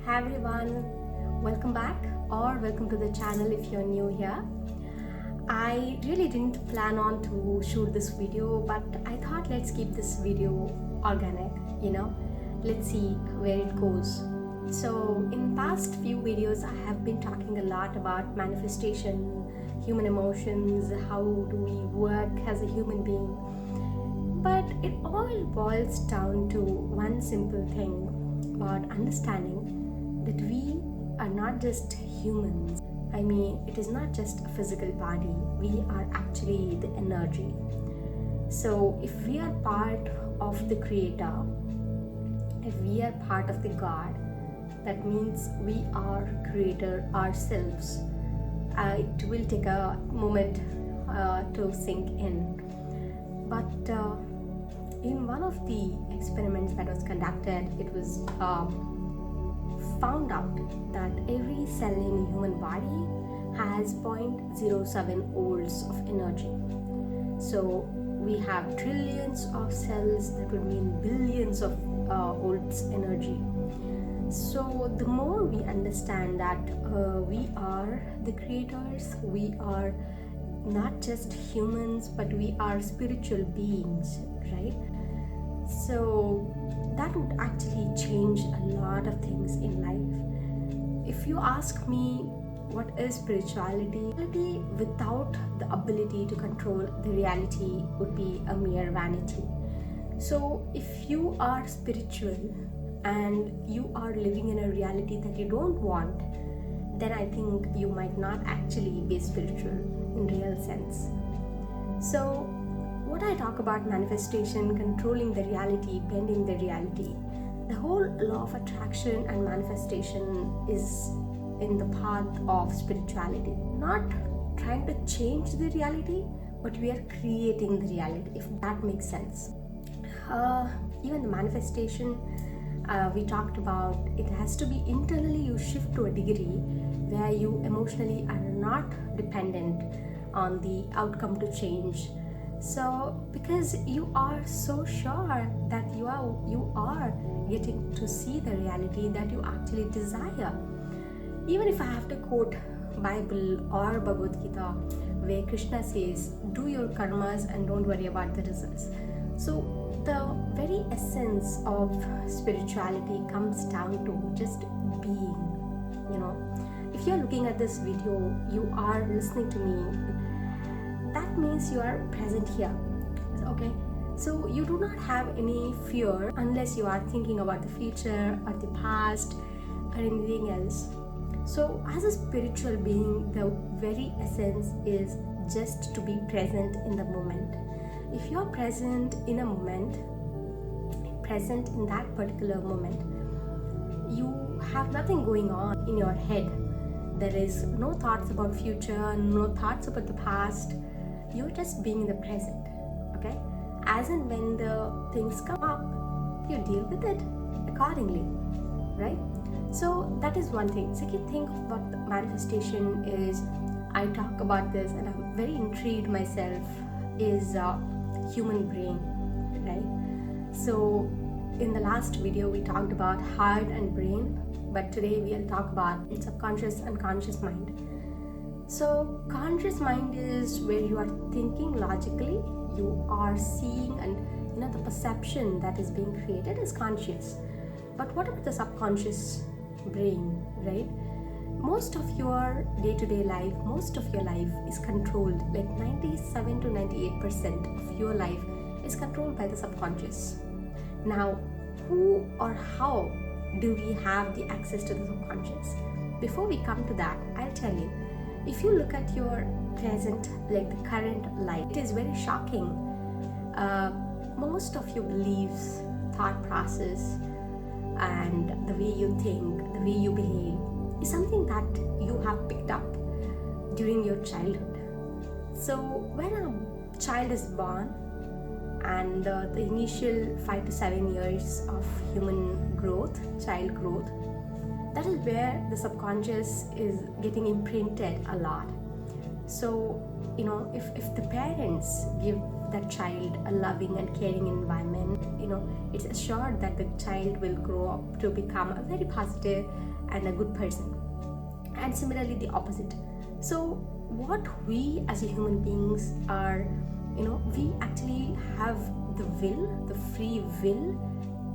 Hi everyone, welcome back or welcome to the channel if you're new here. I really didn't plan on to shoot this video, but I thought let's keep this video organic, let's see where it goes. So in past few videos I have been talking a lot about manifestation, human emotions, how do we work as a human being, but it all boils down to one simple thing about understanding that we are not just humans. I mean, it is not just a physical body, we are actually the energy. So if we are part of the creator, if we are part of the God, that means we are creator ourselves. It will take a moment to sink in, but in one of the experiments that was conducted, it was found out that every cell in a human body has 0.07 volts of energy. So we have trillions of cells, that would mean billions of volts energy. So the more we understand that we are the creators, we are not just humans, but we are spiritual beings, right? So that would actually change a lot of things in life. If you ask me what is spirituality, without the ability to control the reality would be a mere vanity. So if you are spiritual and you are living in a reality that you don't want, then I think you might not actually be spiritual in real sense. So what I talk about manifestation, controlling the reality, bending the reality, the whole law of attraction and manifestation is in the path of spirituality. Not trying to change the reality, but we are creating the reality, if that makes sense. Even the manifestation we talked about, it has to be internally you shift to a degree where you emotionally are not dependent on the outcome to change. So because you are so sure that you are getting to see the reality that you actually desire. Even if I have to quote Bible or Bhagavad Gita, where Krishna says, do your karmas and don't worry about the results. So the very essence of spirituality comes down to just being. If you're looking at this video, you are listening to me, that means you are present here. Okay, so you do not have any fear unless you are thinking about the future or the past or anything else. So as a spiritual being, the very essence is just to be present in the moment. If you're present in a moment, present in that particular moment, you have nothing going on in your head. There is no thoughts about future, no thoughts about the past. You're just being in the present, okay? As and when the things come up, you deal with it accordingly, right? So that is one thing. Second thing about the manifestation is, I talk about this and I'm very intrigued myself, is human brain, right? So in the last video we talked about heart and brain, but today we'll talk about subconscious and conscious mind. So conscious mind is where you are thinking logically, you are seeing, and the perception that is being created is conscious. But what about the subconscious brain, right? Most of your day-to-day life, most of your life is controlled, like 97 to 98% of your life is controlled by the subconscious. Now, who or how do we have the access to the subconscious? Before we come to that, I'll tell you, if you look at your present, like the current life, it is very shocking. Most of your beliefs, thought process, and the way you think, the way you behave is something that you have picked up during your childhood. So when a child is born and the initial 5 to 7 years of human growth, child growth, that is where the subconscious is getting imprinted a lot. So if the parents give that child a loving and caring environment, it's assured that the child will grow up to become a very positive and a good person, and similarly the opposite. So what we as human beings are, we actually have the will, the free will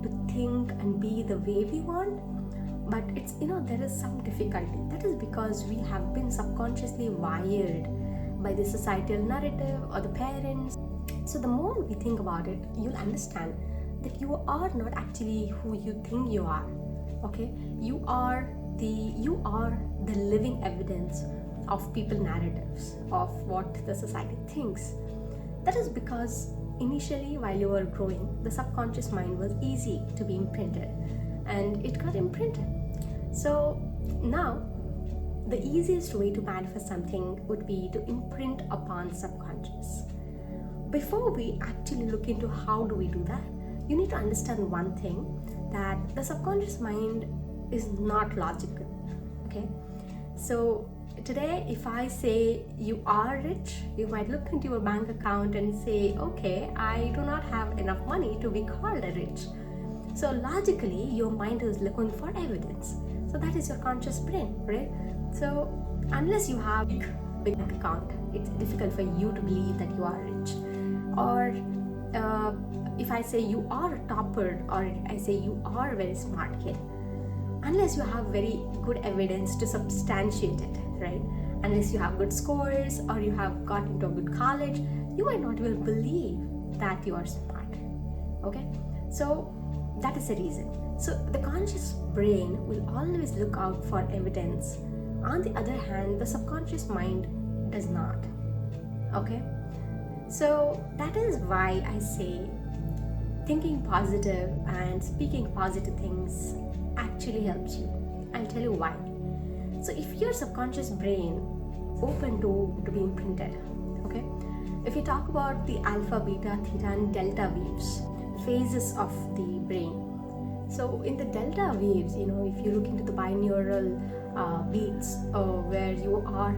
to think and be the way we want. But it's, there is some difficulty. That is because we have been subconsciously wired by the societal narrative or the parents. So the more we think about it, you'll understand that you are not actually who you think you are. Okay, you are the living evidence of people narratives of what the society thinks. That is because initially, while you were growing, the subconscious mind was easy to be imprinted, and it got imprinted. So now the easiest way to manifest something would be to imprint upon the subconscious. Before we actually look into how do we do that, you need to understand one thing, that the subconscious mind is not logical. Okay, so today if I say you are rich, you might look into your bank account and say, okay, I do not have enough money to be called a rich. So logically your mind is looking for evidence. So that is your conscious brain, right? So unless you have a big account, it's difficult for you to believe that you are rich. Or if I say you are a topper, or I say you are a very smart kid, unless you have very good evidence to substantiate it, right? Unless you have good scores or you have got into a good college, you might not even believe that you are smart. Okay, so that is the reason. So the conscious brain will always look out for evidence. On the other hand, the subconscious mind does not. Okay, so that is why I say thinking positive and speaking positive things actually helps you. I'll tell you why. So if your subconscious brain open to be imprinted, okay, if you talk about the alpha, beta, theta and delta waves, phases of the brain. So in the delta waves, if you look into the binaural beats, where you are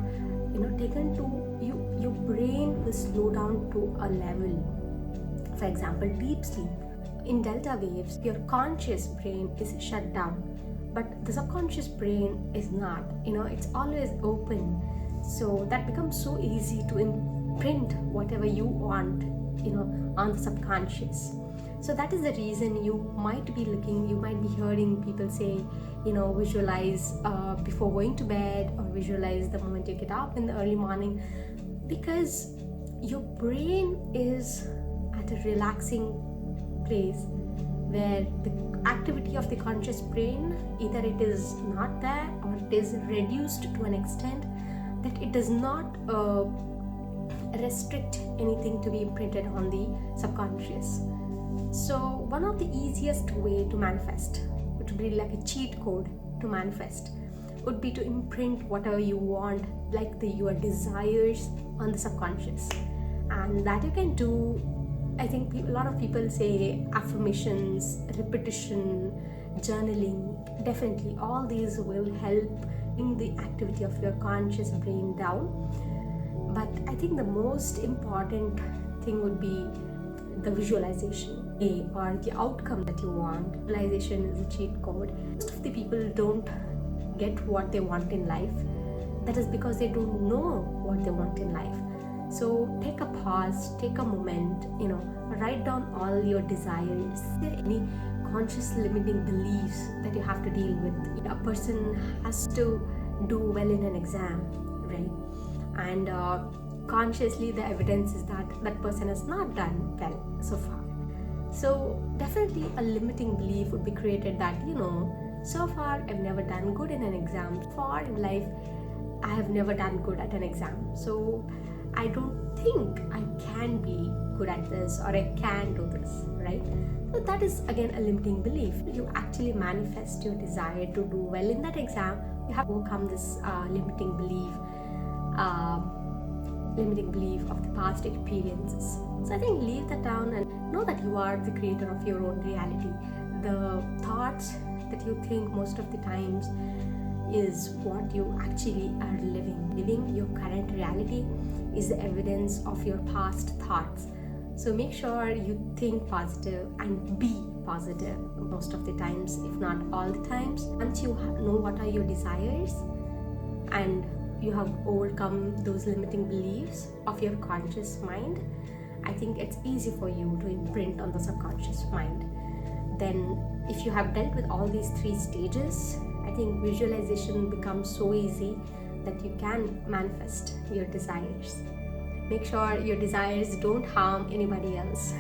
taken to, your brain will slow down to a level, for example deep sleep. In delta waves, your conscious brain is shut down, but the subconscious brain is not. It's always open. So that becomes so easy to imprint whatever you want, on the subconscious. So that is the reason you might be hearing people say, visualize before going to bed, or visualize the moment you get up in the early morning, because your brain is at a relaxing place where the activity of the conscious brain, either it is not there or it is reduced to an extent that it does not restrict anything to be imprinted on the subconscious. So one of the easiest way to manifest, which would be like a cheat code to manifest, would be to imprint whatever you want, like your desires, on the subconscious. And that you can do. I think a lot of people say affirmations, repetition, journaling. Definitely all these will help in the activity of your conscious brain down. But I think the most important thing would be the visualization, or the outcome that you want. Visualization is a cheat code. Most of the people don't get what they want in life. That is because they don't know what they want in life. So take a pause, take a moment, write down all your desires. Is there any conscious limiting beliefs that you have to deal with? A person has to do well in an exam, right? And consciously the evidence is that that person has not done well so far. So definitely a limiting belief would be created that, so far I've never done good in an exam. Far in life, I have never done good at an exam. So I don't think I can be good at this, or I can do this, right? So that is again a limiting belief. You actually manifest your desire to do well in that exam. You have to overcome this limiting belief of the past experiences. So I think leave that down and know that you are the creator of your own reality. The thoughts that you think most of the times is what you actually are living. Living your current reality is the evidence of your past thoughts. So make sure you think positive and be positive most of the times, if not all the times. Once you know what are your desires and you have overcome those limiting beliefs of your conscious mind, I think it's easy for you to imprint on the subconscious mind. Then if you have dealt with all these 3 stages, I think visualization becomes so easy that you can manifest your desires. Make sure your desires don't harm anybody else.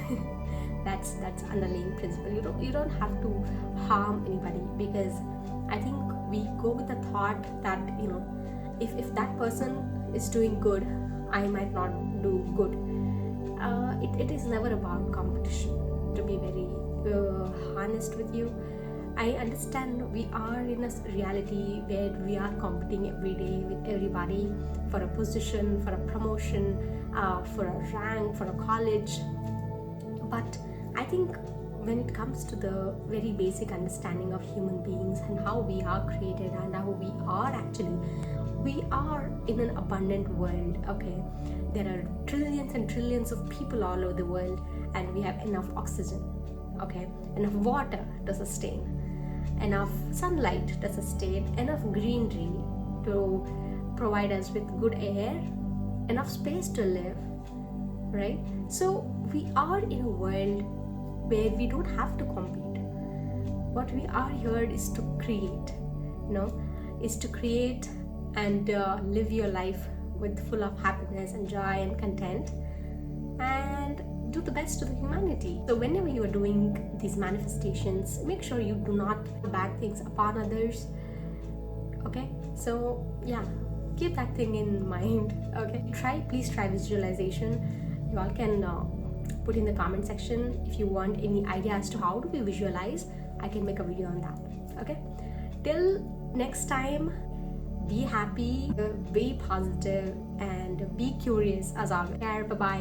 that's underlying principle. You don't have to harm anybody, because I think we go with the thought that, if that person is doing good, I might not do good. It is never about competition, to be very honest with you. I understand we are in a reality where we are competing every day with everybody for a position, for a promotion, for a rank, for a college. But I think when it comes to the very basic understanding of human beings and how we are created and how we are in an abundant world, okay? There are trillions and trillions of people all over the world, and we have enough oxygen, okay? Enough water to sustain, enough sunlight to sustain, enough greenery to provide us with good air, enough space to live, right? So we are in a world where we don't have to compete. What we are here is to create, is to create and live your life with full of happiness and joy and content, and do the best to the humanity. So whenever you are doing these manifestations, make sure you do not bad things upon others, okay? So yeah, keep that thing in mind, okay? Please try visualization. You all can put in the comment section if you want any idea as to how do we visualize. I can make a video on that, okay? Till next time, be happy, be positive, and be curious as always. Bye bye.